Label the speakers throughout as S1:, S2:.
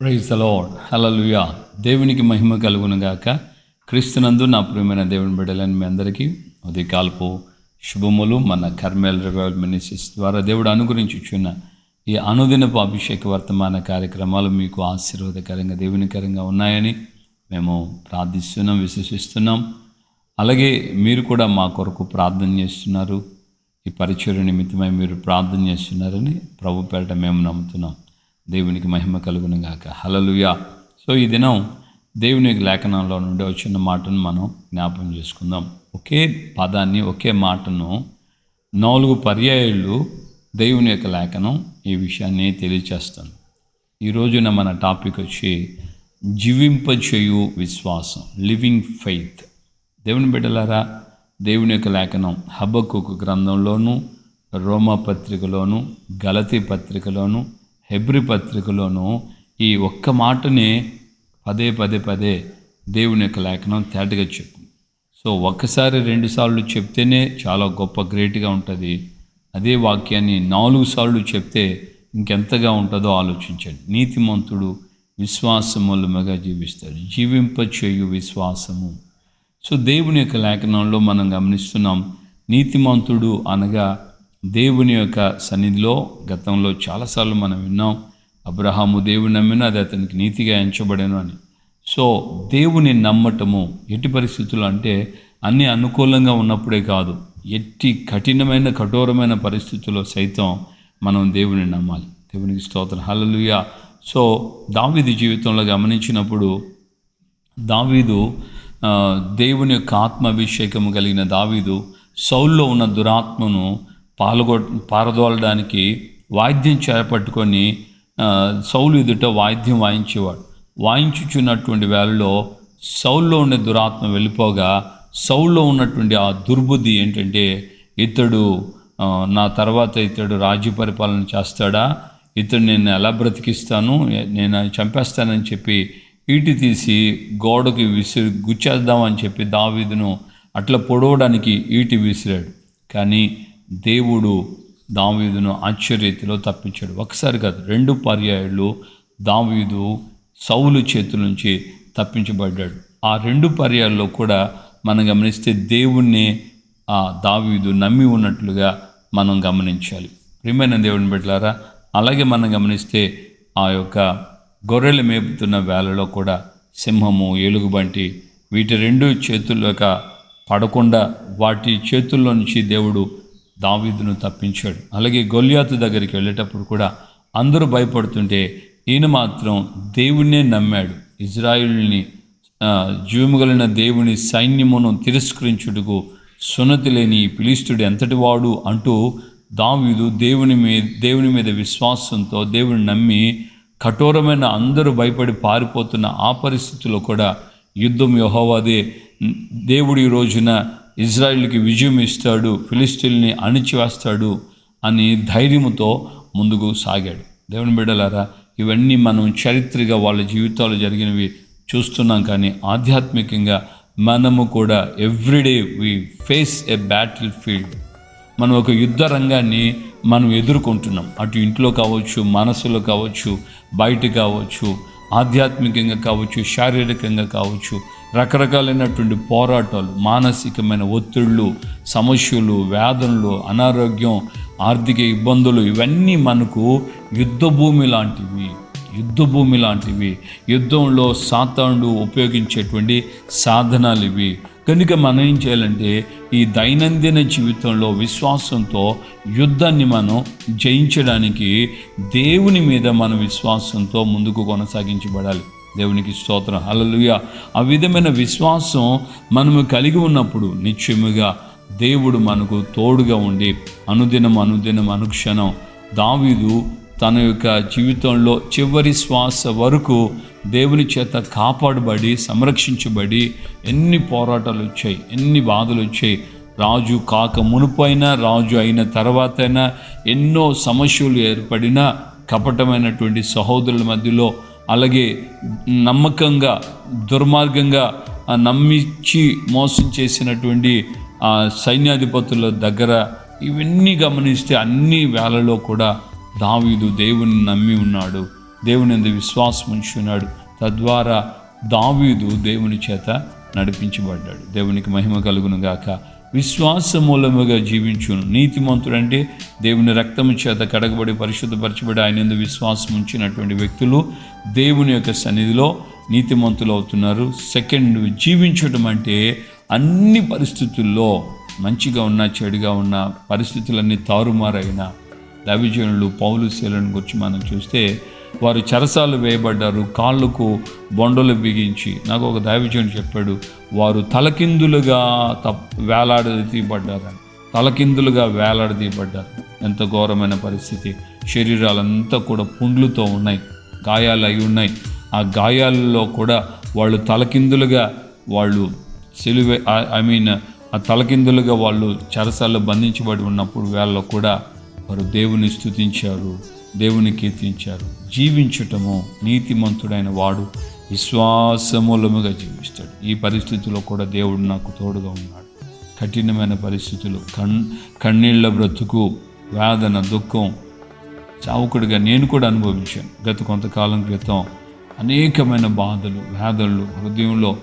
S1: Praise the lord. హల్లెలూయా. దేవునికి మహిమ కలుగును గాక. క్రీస్తునందు నా ప్రియమైన దేవుని బిడ్డలని మీ అందరికీ ఉదయకాలపు శుభములు. మన కర్మేల్ రివైవల్ మినిస్ట్రీస్ ద్వారా దేవుడు అనుగ్రహించుచున్న ఈ అనుదినపు అభిషేక వర్తమాన కార్యక్రమాలు మీకు ఆశీర్వాదకరంగా దేవునికరంగా ఉన్నాయని మేము ప్రార్థిస్తున్నాం, విశ్వసిస్తున్నాం. అలాగే మీరు కూడా మా కొరకు ప్రార్థన చేస్తున్నారు. ఈ పరిచర్య నిమిత్తమై మీరు ప్రార్థన చేస్తున్నారని ప్రభు పేరిట మేము నమ్ముతున్నాం. దేవునికి మహిమ కలుగును గాక. హల్లెలూయా. సో ఈ దినం దేవుని లేఖనంలో నుండి వచ్చిన మాటను మనం జ్ఞాపకం చేసుకుందాం. ఒకే పదాన్ని, ఒకే మాటను 4 పర్యాయాలు దేవుని యొక్క లేఖనం ఈ విషయాన్ని తెలియచేస్తాను. ఈ రోజున మన టాపిక్ వచ్చి జీవింపచేయు విశ్వాసం, లివింగ్ ఫెయిత్. దేవుని బిడ్డలారా, దేవుని యొక్క లేఖనం హబక్కూకు గ్రంథంలోను, రోమా పత్రికలోను, గలతీ పత్రికలోను, హెబ్రీ పత్రికలోను ఈ ఒక్క మాటనే పదే దేవుని యొక్క లేఖనం తేటగా చెప్పు. సో ఒక్కసారి 2 సార్లు చెప్తేనే చాలా గొప్ప గ్రేట్గా ఉంటుంది. అదే వాక్యాన్ని 4 సార్లు చెప్తే ఇంకెంతగా ఉంటుందో ఆలోచించండి. నీతిమంతుడు విశ్వాసమూలముగా జీవిస్తాడు, జీవింపచేయు విశ్వాసము. సో దేవుని యొక్క లేఖనంలో మనం గమనిస్తున్నాం, నీతిమంతుడు అనగా దేవుని యొక్క సన్నిధిలో గతంలో చాలాసార్లు మనం విన్నాం, అబ్రహాము దేవుని నమ్మిన అది అతనికి నీతిగా ఎంచబడెను అని. సో దేవుని నమ్మటము ఎట్టి పరిస్థితులు అంటే అన్నీ అనుకూలంగా ఉన్నప్పుడే కాదు, ఎట్టి కఠోరమైన పరిస్థితుల్లో సైతం మనం దేవుని నమ్మాలి. దేవునికి స్తోత్రం. హల్లెలూయా. సో దావీదు జీవితంలో గమనించినప్పుడు దావీదు దేవుని యొక్క ఆత్మాభిషేకము కలిగిన దావీదు సౌల్లో ఉన్న దురాత్మను పారదోలడానికి వాయిద్యం చేపట్టుకొని సౌలు ఎదుట వాయిద్యం వాయించేవాడు. వాయించుచున్నటువంటి వేళలో సౌల్లో ఉండే దురాత్మ వెళ్ళిపోగా సౌల్లో ఉన్నటువంటి ఆ దుర్బుద్ధి ఏంటంటే, ఇతడు నా తర్వాత ఇతడు రాజ్య పరిపాలన చేస్తాడా, ఇతడు నేను ఎలా బ్రతికిస్తాను, నేను చంపేస్తానని చెప్పి ఈటి తీసి గోడకి గుచ్చేద్దామని చెప్పి దావీదును అట్లా పొడవడానికి ఈటి విసిరాడు. కానీ దేవుడు దావీదును ఆశ్చర్యరీతిలో తప్పించాడు. ఒకసారి కాదు, 2 పర్యాయాలు దావీదు సౌలు చేతుల నుంచి తప్పించబడ్డాడు. ఆ 2 పర్యాయాల్లో కూడా మనం గమనిస్తే దేవుణ్ణి ఆ దావీదు నమ్మి ఉన్నట్లుగా మనం గమనించాలి. ప్రియమైన దేవుని బిడ్డలారా, అలాగే మనం గమనిస్తే ఆ యొక్క గొర్రెలు మేపుతున్న వేళలో కూడా సింహము, ఎలుగుబంటి వీటి 2 చేతుల్లోక పడకుండా వాటి చేతుల్లో నుంచి దేవుడు దావీదును తప్పించాడు. అలాగే గొల్యాతు దగ్గరికి వెళ్ళేటప్పుడు కూడా అందరూ భయపడుతుంటే ఈయన మాత్రం దేవుణ్ణే నమ్మాడు. ఇజ్రాయిల్ని జీవముగలిగిన దేవుని సైన్యమును తిరస్కరించుటకు సున్నతి లేని ఈ ఫిలిష్తీయుడు ఎంతటి వాడు అంటూ దావీదు దేవుని మీద విశ్వాసంతో దేవుని నమ్మి కఠోరమైన అందరూ భయపడి పారిపోతున్న ఆ పరిస్థితుల్లో కూడా యుద్ధం యెహోవాదే, దేవుడు ఈ రోజున ఇజ్రాయిల్కి విజయం ఇస్తాడు, ఫిలిష్తీయుల్ని అణిచివేస్తాడు అని ధైర్యంతో ముందుకు సాగాడు. దేవుని బిడ్డలారా, ఇవన్నీ మనం చరిత్రగా వాళ్ళ జీవితాలు జరిగినవి చూస్తున్నాం. కానీ ఆధ్యాత్మికంగా మనము కూడా everyday we face a battle field. మనం ఒక యుద్ధ రంగాన్ని మనం ఎదుర్కొంటున్నాం. అటు ఇంట్లో కావచ్చు, మనసులో కావచ్చు, బయట కావచ్చు, ఆధ్యాత్మికంగా కావచ్చు, శారీరకంగా కావచ్చు, రకరకాలైనటువంటి పోరాటాలు, మానసికమైన ఒత్తిళ్ళు, సమస్యలు, వేదనలు, అనారోగ్యం, ఆర్థిక ఇబ్బందులు, ఇవన్నీ మనకు యుద్ధభూమి లాంటివి. యుద్ధంలో సాతానుడు ఉపయోగించేటువంటి సాధనాలు ఇవి. కనుక మనం ఏం చేయాలంటే ఈ దైనందిన జీవితంలో విశ్వాసంతో యుద్ధాన్ని మనం జయించడానికి దేవుని మీద మన విశ్వాసంతో ముందుకు కొనసాగించబడాలి. దేవునికి స్తోత్రం. హల్లెలూయా. ఆ విధమైన విశ్వాసం మనము కలిగి ఉన్నప్పుడు నిశ్చయముగా దేవుడు మనకు తోడుగా ఉండి అనుదినం అనుక్షణం దావీదు తన యొక్క జీవితంలో చివరి శ్వాస వరకు దేవుని చేత కాపాడబడి సంరక్షించబడి ఎన్ని పోరాటాలు వచ్చాయి, ఎన్ని బాధలు వచ్చాయి. రాజు కాక మునుపైనా, రాజు అయిన తర్వాతైనా ఎన్నో సమస్యలు ఏర్పడినా కపటమైనటువంటి సహోదరుల మధ్యలో, అలాగే నమ్మకంగా దుర్మార్గంగా నమ్మించి మోసం చేసినటువంటి సైన్యాధిపతుల దగ్గర ఇవన్నీ గమనిస్తే అన్ని వేళలో కూడా దావీదు దేవుని నమ్మి ఉన్నాడు. దేవుని యందు విశ్వాసం ఉంచున్నాడు. తద్వారా దావీదు దేవుని చేత నడిపించబడ్డాడు. దేవునికి మహిమ కలుగును గాక. విశ్వాస మూలముగా జీవించును. నీతిమంతుడంటే దేవుని రక్తము చేత కడగబడి పరిశుద్ధపరచబడి ఆయన యందు విశ్వాసం ఉంచినటువంటి వ్యక్తులు దేవుని యొక్క సన్నిధిలో నీతిమంతులు అవుతున్నారు. సెకండ్, జీవించడం అంటే అన్ని పరిస్థితుల్లో మంచిగా ఉన్న చెడుగా ఉన్న పరిస్థితులన్నీ తారుమారైన దైవజనులు పౌలు శీలను గురించి మనం చూస్తే వారు చెరసాలు వేయబడ్డారు. కాళ్ళకు బొండలు బిగించి, నాకు ఒక దైవజనుడు చెప్పాడు, వారు తలకిందులుగా వేలాడదీయబడ్డారని. తలకిందులుగా వేలాడదీయబడ్డారు. ఎంత ఘోరమైన పరిస్థితి. శరీరాలంతా కూడా పుండ్లుతో ఉన్నాయి, గాయాలు అయి ఉన్నాయి. ఆ గాయాలలో కూడా వాళ్ళు తలకిందులుగా వాళ్ళు ఆ తలకిందులుగా వాళ్ళు చెరసాల్లో బంధించబడి ఉన్నప్పుడు వేళలో కూడా వారు దేవుని స్తుతించారు, దేవుని కీర్తించారు. జీవించటము, నీతిమంతుడైన వాడు విశ్వాసమూలముగా జీవిస్తాడు. ఈ పరిస్థితిలో కూడా దేవుడు నాకు తోడుగా ఉన్నాడు. కఠినమైన పరిస్థితులు, కన్నీళ్ల బ్రతుకు, వేదన, దుఃఖం చావుకుడిగా నేను కూడా అనుభవించాను. గత కొంతకాలం క్రితం అనేకమైన బాధలు, వేదనలు హృదయంలో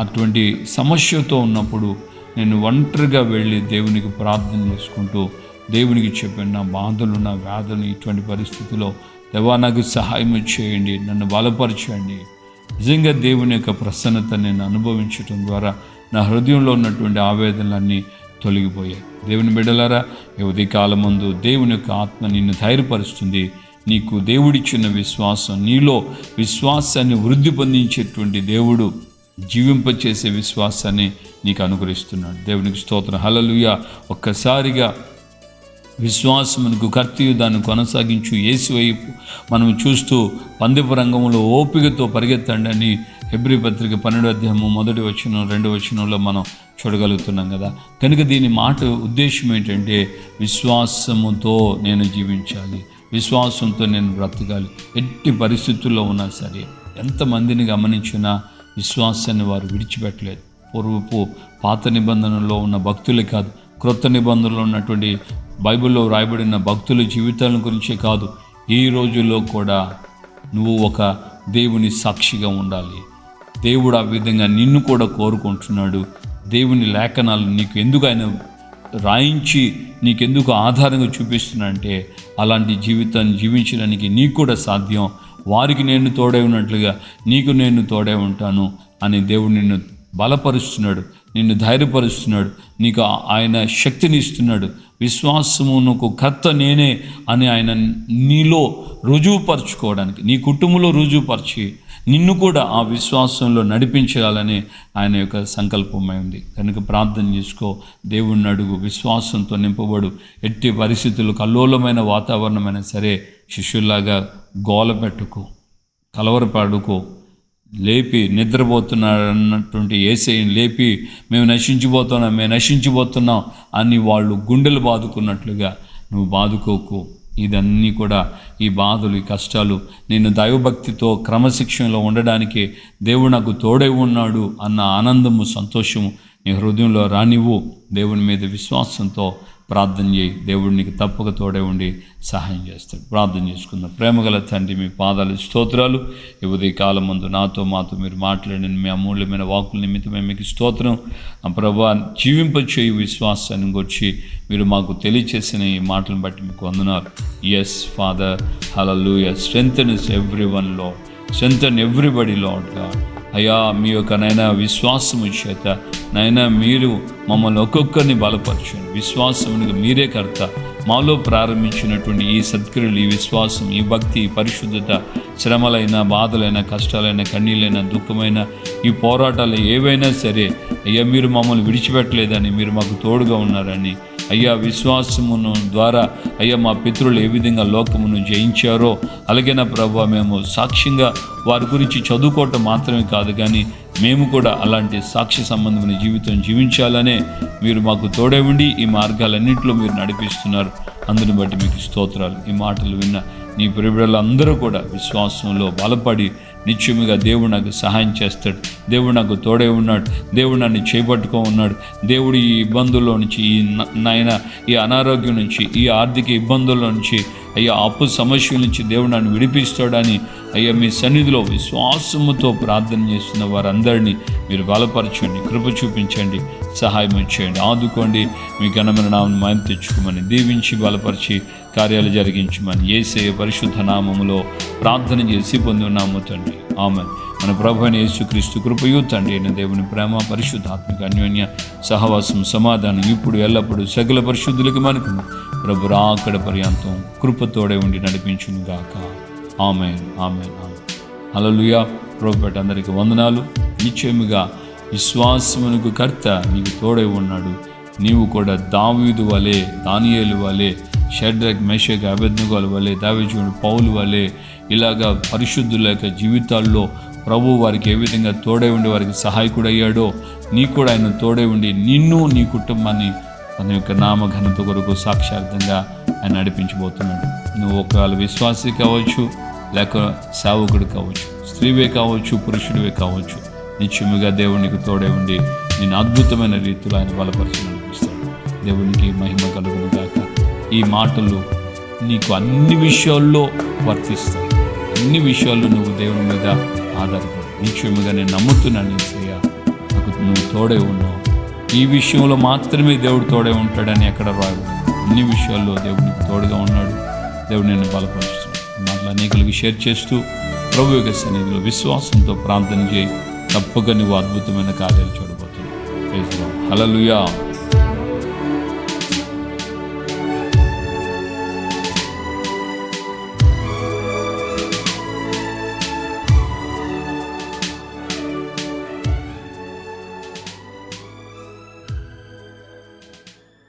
S1: అటువంటి సమస్యతో ఉన్నప్పుడు నేను ఒంటరిగా వెళ్ళి దేవునికి ప్రార్థన చేసుకుంటూ దేవునికి చెప్పాను, నా బాధలు, నా వ్యాధులు, ఇటువంటి పరిస్థితిలో దేవా నాకు సహాయం చేయండి, నన్ను బలపరచండి. నిజంగా దేవుని యొక్క ప్రసన్నత నేను అనుభవించటం ద్వారా నా హృదయంలో ఉన్నటువంటి ఆవేదనలన్నీ తొలగిపోయాయి. దేవుని బిడ్డలారా, ఈ ఉదయకాలం ముందు దేవుని యొక్క ఆత్మ నిన్ను ధైర్యపరుస్తుంది. నీకు దేవుడిచ్చిన విశ్వాసం, నీలో విశ్వాసాన్ని వృద్ధి పొందించేటువంటి దేవుడు జీవింపచేసే విశ్వాసాన్ని నీకు అనుగ్రహిస్తున్నాడు. దేవునికి స్తోత్రం. హల్లెలూయా. ఒక్కసారిగా విశ్వాసమునకు కర్తయు దాన్ని కొనసాగించు యేసు వైపు మనం చూస్తూ పందెపు రంగంలో ఓపికతో పరిగెత్తండి అని హెబ్రీ పత్రిక 12వ అధ్యాయము 1వ వచనం 2వ వచనంలో మనం చూడగలుగుతున్నాం కదా. కనుక దీని మాట ఉద్దేశం ఏంటంటే విశ్వాసముతో నేను జీవించాలి, విశ్వాసంతో నేను బ్రతకాలి. ఎట్టి పరిస్థితుల్లో ఉన్నా సరే, ఎంతమందిని గమనించినా విశ్వాసాన్ని వారు విడిచిపెట్టలేదు. పూర్వపు పాత నిబంధనలో ఉన్న భక్తులే కాదు, క్రొత్త నిబంధనలో ఉన్నటువంటి బైబిల్లో రాయబడిన భక్తుల జీవితాల గురించే కాదు, ఈ రోజుల్లో కూడా నువ్వు ఒక దేవుని సాక్షిగా ఉండాలి. దేవుడు ఆ విధంగా నిన్ను కూడా కోరుకుంటున్నాడు. దేవుని లేఖనాలు నీకు ఎందుకు ఆయన రాయించి నీకెందుకు ఆధారంగా చూపిస్తున్నాడంటే అలాంటి జీవితాన్ని జీవించడానికి నీకు కూడా సాధ్యం. వారికి నేను తోడై ఉన్నట్లుగా నీకు నేను తోడై ఉంటాను అని దేవుడు నిన్ను బలపరుస్తున్నాడు, నిన్ను ధైర్యపరుస్తున్నాడు, నీకు ఆయన శక్తిని ఇస్తున్నాడు. విశ్వాసమునకు కర్త నేనే అని ఆయన నీలో రుజువుపరచుకోవడానికి, నీ కుటుంబంలో రుజువుపరిచి నిన్ను కూడా ఆ విశ్వాసంలో నడిపించాలని ఆయన యొక్క సంకల్పమై ఉంది. కనుక ప్రార్థన చేసుకో, దేవుణ్ణి అడుగు, విశ్వాసంతో నింపబడు. ఎట్టి పరిస్థితులు, కల్లోలమైన వాతావరణమైనా సరే శిష్యుల్లాగా గోల పెట్టుకో, కలవరపడుకో. లేపి నిద్రపోతున్నారన్నటువంటి యేసయ్యని లేపి మేము నశించిపోతున్నాం అని వాళ్ళు గుండెలు బాదుకున్నట్లుగా నువ్వు బాదుకోకు. ఇదన్నీ కూడా, ఈ బాధలు, ఈ కష్టాలు నేను దైవభక్తితో క్రమశిక్షణలో ఉండడానికి దేవుడు నాకు తోడై ఉన్నాడు అన్న ఆనందము, సంతోషము నీ హృదయంలో రానివ్వు. దేవుని మీద విశ్వాసంతో ప్రార్థన చేయి. దేవుడు నీకు తప్పక తోడే ఉండి సహాయం చేస్తాడు. ప్రార్థన చేసుకుందాం. ప్రేమగల తండ్రి, మీ పాదాలు స్తోత్రాలు. ఈ ఉదయకాలం ముందు మాతో మీరు మాట్లాడిన మీ అమూల్యమైన వాక్కుల నిమిత్తమే మీకు స్తోత్రం. ప్రభా, జీవింపచేయి విశ్వాసాన్ని గురించి మీరు మాకు తెలియచేసిన ఈ మాటలను బట్టి మీకు వందనాలు. Yes father, hallelujah. Strengthen everyone Lord, strengthen everybody Lord God. అయ్యా, మీ యొక్క నైనా విశ్వాసము చేత నైనా మీరు మమ్మల్ని ఒక్కొక్కరిని బలపరచండి. విశ్వాసమునికి మీరే కర్త. మాలో ప్రారంభించినటువంటి ఈ సత్క్రియలు, ఈ విశ్వాసం, ఈ భక్తి, ఈ పరిశుద్ధత, శ్రమలైన, బాధలైన, కష్టాలైన, కన్నీళ్ళైన, దుఃఖమైన, ఈ పోరాటాలు ఏవైనా సరే అయ్యా, మీరు మమ్మల్ని విడిచిపెట్టలేదని, మీరు మాకు తోడుగా ఉన్నారని, అయ్యా విశ్వాసమును ద్వారా అయ్యా మా పితరులు ఏ విధంగా లోకమును జయించారో అలాగే నా ప్రభువా, మేము సాక్ష్యంగా వారి గురించి చదువుకోవటం మాత్రమే కాదు, కానీ మేము కూడా అలాంటి సాక్ష్య సంబంధమైన జీవితం జీవించాలనే మీరు మాకు తోడే ఉండి ఈ మార్గాలన్నింటిలో మీరు నడిపిస్తున్నారు. అందుని బట్టి మీకు స్తోత్రాలు. ఈ మాటలు విన్న నీ ప్రియబిడ్డలందరూ కూడా విశ్వాసంలో బలపడి నిత్యముగా దేవుడు నాకు సహాయం చేస్తాడు, దేవుడు నాకు తోడే ఉన్నాడు, దేవుడు నన్ను చేపట్టుకో ఉన్నాడు, దేవుడు ఈ ఇబ్బందుల్లో నుంచి, ఈ అనారోగ్యం నుంచి, ఈ ఆర్థిక ఇబ్బందుల్లో నుంచి అయ్యా అప్పు సమస్యల నుంచి దేవుడు నన్ను విడిపిస్తాడని అయ్యా మీ సన్నిధిలో విశ్వాసముతో ప్రార్థన చేస్తున్న వారందరినీ మీరు బలపరచండి, కృప చూపించండి, సహాయం చేయండి, ఆదుకోండి. మీ ఘనమైన నామమును మహిమ తెచ్చుకోమని దీవించి బలపరిచి కార్యాలు జరిగించమని యేసయ్య పరిశుద్ధ నామములో ప్రార్థన చేసి పొందున్నాము తండ్రి. ఆమేన్. మన ప్రభువైన యేసుక్రీస్తు కృపయు తండ్రి అయిన దేవుని ప్రేమ పరిశుద్ధాత్మిక అన్యోన్య సహవాసం సమాధానం ఇప్పుడు ఎల్లప్పుడూ సకల పరిశుద్ధులకి మనకు ప్రభు రాకడ పర్యంతం కృపతోడే ఉండి నడిపించును గాక. ఆమేన్, ఆమేన్, ఆమేన్. హల్లెలూయా. ప్రభుపేట అందరికీ వందనాలు. నిశ్చయముగా విశ్వాసమునకు కర్త నీకు తోడై ఉన్నాడు. నీవు కూడా దావీదు వలె, దానియేలు వలె, షడ్రక్, మెషక్, అబేద్నెగోల వలె, దావీదు పౌలు వలె ఇలాగా పరిశుద్ధుల యొక్క జీవితాల్లో ప్రభు వారికి ఏ విధంగా తోడై ఉండి వారికి సహాయకుడు అయ్యాడో నీ కూడా ఆయన తోడై ఉండి నిన్ను, నీ కుటుంబాన్ని తన యొక్క నామఘనత కొరకు సాక్షార్థంగా ఆయన నడిపించబోతున్నాడు. నువ్వు ఒకవేళ విశ్వాసి కావచ్చు, లేక సేవకుడు కావచ్చు, స్త్రీవే కావచ్చు, పురుషుడివే కావచ్చు, నిత్యముగా దేవునికి తోడై ఉండి నేను అద్భుతమైన రీతిలో ఆయన బలపరిచి నడిపిస్తాడు. దేవునికి మహిమ కలుగును గాక. ఈ మాటలు నీకు అన్ని విషయాల్లో వర్తిస్తాయి. అన్ని విషయాల్లో నువ్వు దేవుని మీద ఆధారపడు. నిశ్చయముగా నేను నమ్ముతున్నాను యేసయ్యా, నాకు నువ్వు తోడే ఉన్నావు. ఈ విషయంలో మాత్రమే దేవుడు తోడే ఉంటాడని ఎక్కడ రాదు. అన్ని విషయాల్లో దేవునికి తోడుగా ఉన్నాడు. దేవుడు నిన్ను బలపరుస్తున్నాడు. మాటలు అనేకులకు షేర్ చేస్తూ ప్రభు యొక్క సన్నిధిలో విశ్వాసంతో ప్రార్థన చేయి. తప్పక నువ్వు అద్భుతమైన కార్యాలు చూడబోతున్నావు. హల్లెలూయా.